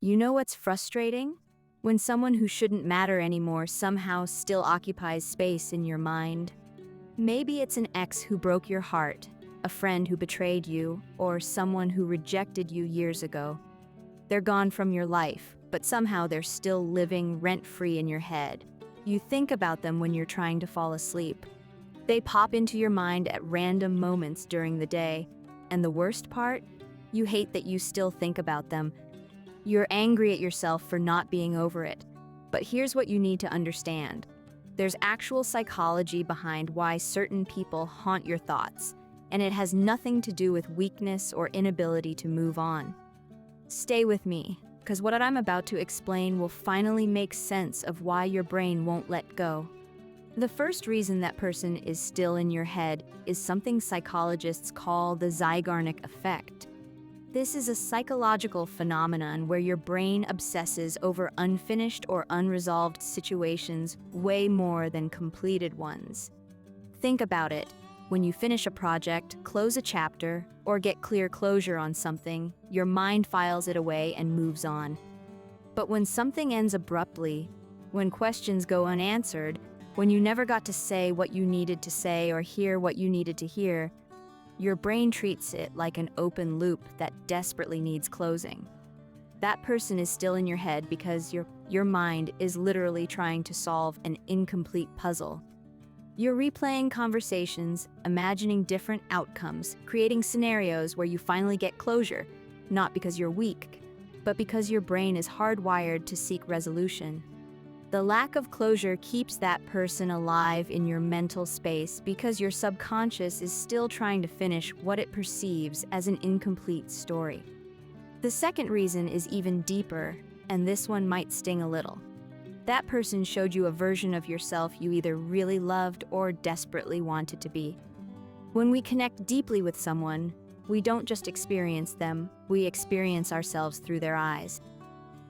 You know what's frustrating? When someone who shouldn't matter anymore somehow still occupies space in your mind. Maybe it's an ex who broke your heart, a friend who betrayed you, or someone who rejected you years ago. They're gone from your life, but somehow they're still living rent-free in your head. You think about them when you're trying to fall asleep. They pop into your mind at random moments during the day. And the worst part? You hate that you still think about them. You're angry at yourself for not being over it. But here's what you need to understand. There's actual psychology behind why certain people haunt your thoughts, and it has nothing to do with weakness or inability to move on. Stay with me, because what I'm about to explain will finally make sense of why your brain won't let go. The first reason that person is still in your head is something psychologists call the Zeigarnik Effect. This is a psychological phenomenon where your brain obsesses over unfinished or unresolved situations way more than completed ones. Think about it. When you finish a project, close a chapter, or get clear closure on something, your mind files it away and moves on. But when something ends abruptly, when questions go unanswered, when you never got to say what you needed to say or hear what you needed to hear, your brain treats it like an open loop that desperately needs closing. That person is still in your head because your mind is literally trying to solve an incomplete puzzle. You're replaying conversations, imagining different outcomes, creating scenarios where you finally get closure, not because you're weak, but because your brain is hardwired to seek resolution. The lack of closure keeps that person alive in your mental space because your subconscious is still trying to finish what it perceives as an incomplete story. The second reason is even deeper, and this one might sting a little. That person showed you a version of yourself you either really loved or desperately wanted to be. When we connect deeply with someone, we don't just experience them, we experience ourselves through their eyes.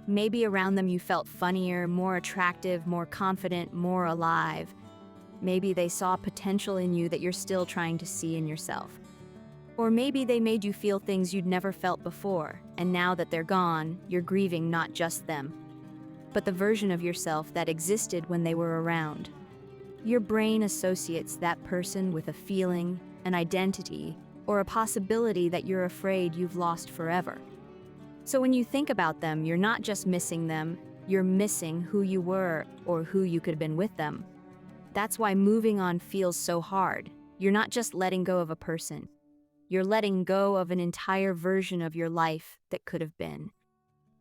Maybe around them you felt funnier, more attractive, more confident, more alive. Maybe they saw potential in you that you're still trying to see in yourself. Or maybe they made you feel things you'd never felt before, and now that they're gone, you're grieving not just them, but the version of yourself that existed when they were around. Your brain associates that person with a feeling, an identity, or a possibility that you're afraid you've lost forever. So when you think about them, you're not just missing them, you're missing who you were or who you could have been with them. That's why moving on feels so hard. You're not just letting go of a person. You're letting go of an entire version of your life that could have been.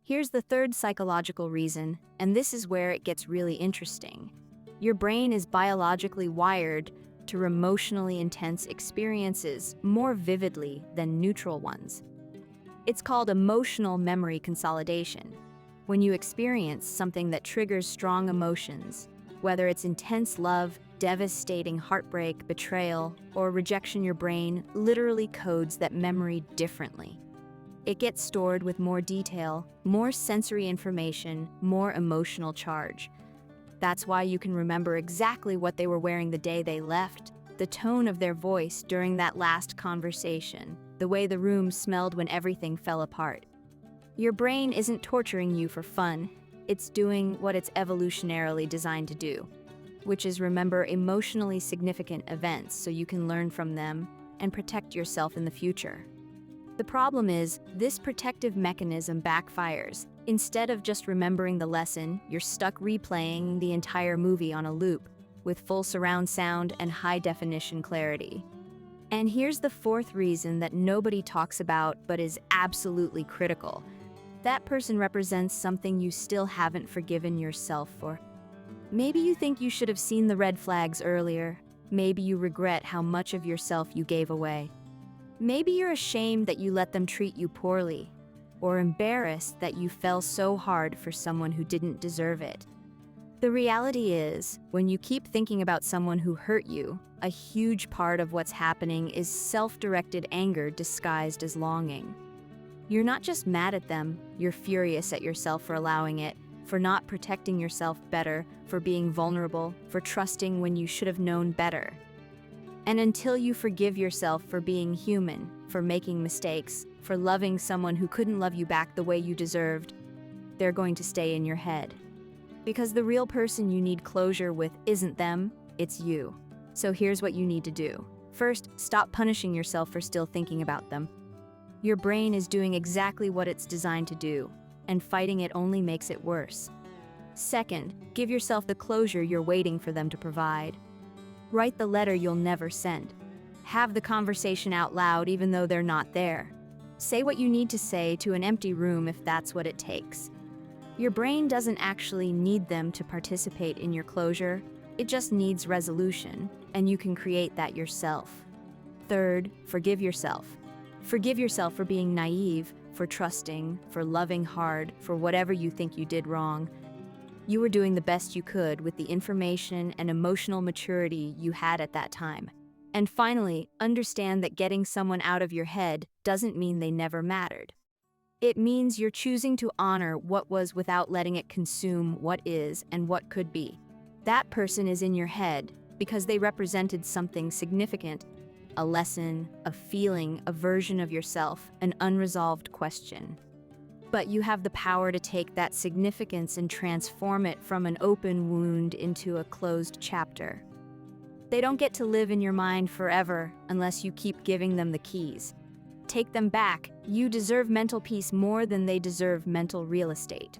Here's the third psychological reason, and this is where it gets really interesting. Your brain is biologically wired to emotionally intense experiences more vividly than neutral ones. It's called emotional memory consolidation. When you experience something that triggers strong emotions, whether it's intense love, devastating heartbreak, betrayal, or rejection, your brain literally codes that memory differently. It gets stored with more detail, more sensory information, more emotional charge. That's why you can remember exactly what they were wearing the day they left, the tone of their voice during that last conversation, the way the room smelled when everything fell apart. Your brain isn't torturing you for fun. It's doing what it's evolutionarily designed to do, which is remember emotionally significant events so you can learn from them and protect yourself in the future. The problem is, this protective mechanism backfires. Instead of just remembering the lesson, you're stuck replaying the entire movie on a loop, with full surround sound and high-definition clarity. And here's the fourth reason that nobody talks about but is absolutely critical. That person represents something you still haven't forgiven yourself for. Maybe you think you should have seen the red flags earlier. Maybe you regret how much of yourself you gave away. Maybe you're ashamed that you let them treat you poorly, or embarrassed that you fell so hard for someone who didn't deserve it. The reality is, when you keep thinking about someone who hurt you, a huge part of what's happening is self-directed anger disguised as longing. You're not just mad at them, you're furious at yourself for allowing it, for not protecting yourself better, for being vulnerable, for trusting when you should have known better. And until you forgive yourself for being human, for making mistakes, for loving someone who couldn't love you back the way you deserved, they're going to stay in your head. Because the real person you need closure with isn't them, it's you. So here's what you need to do. First, stop punishing yourself for still thinking about them. Your brain is doing exactly what it's designed to do, and fighting it only makes it worse. Second, give yourself the closure you're waiting for them to provide. Write the letter you'll never send. Have the conversation out loud even though they're not there. Say what you need to say to an empty room if that's what it takes. Your brain doesn't actually need them to participate in your closure, it just needs resolution, and you can create that yourself. Third, forgive yourself. Forgive yourself for being naive, for trusting, for loving hard, for whatever you think you did wrong. You were doing the best you could with the information and emotional maturity you had at that time. And finally, understand that getting someone out of your head doesn't mean they never mattered. It means you're choosing to honor what was without letting it consume what is and what could be. That person is in your head because they represented something significant, a lesson, a feeling, a version of yourself, an unresolved question. But you have the power to take that significance and transform it from an open wound into a closed chapter. They don't get to live in your mind forever unless you keep giving them the keys. Take them back. You deserve mental peace more than they deserve mental real estate.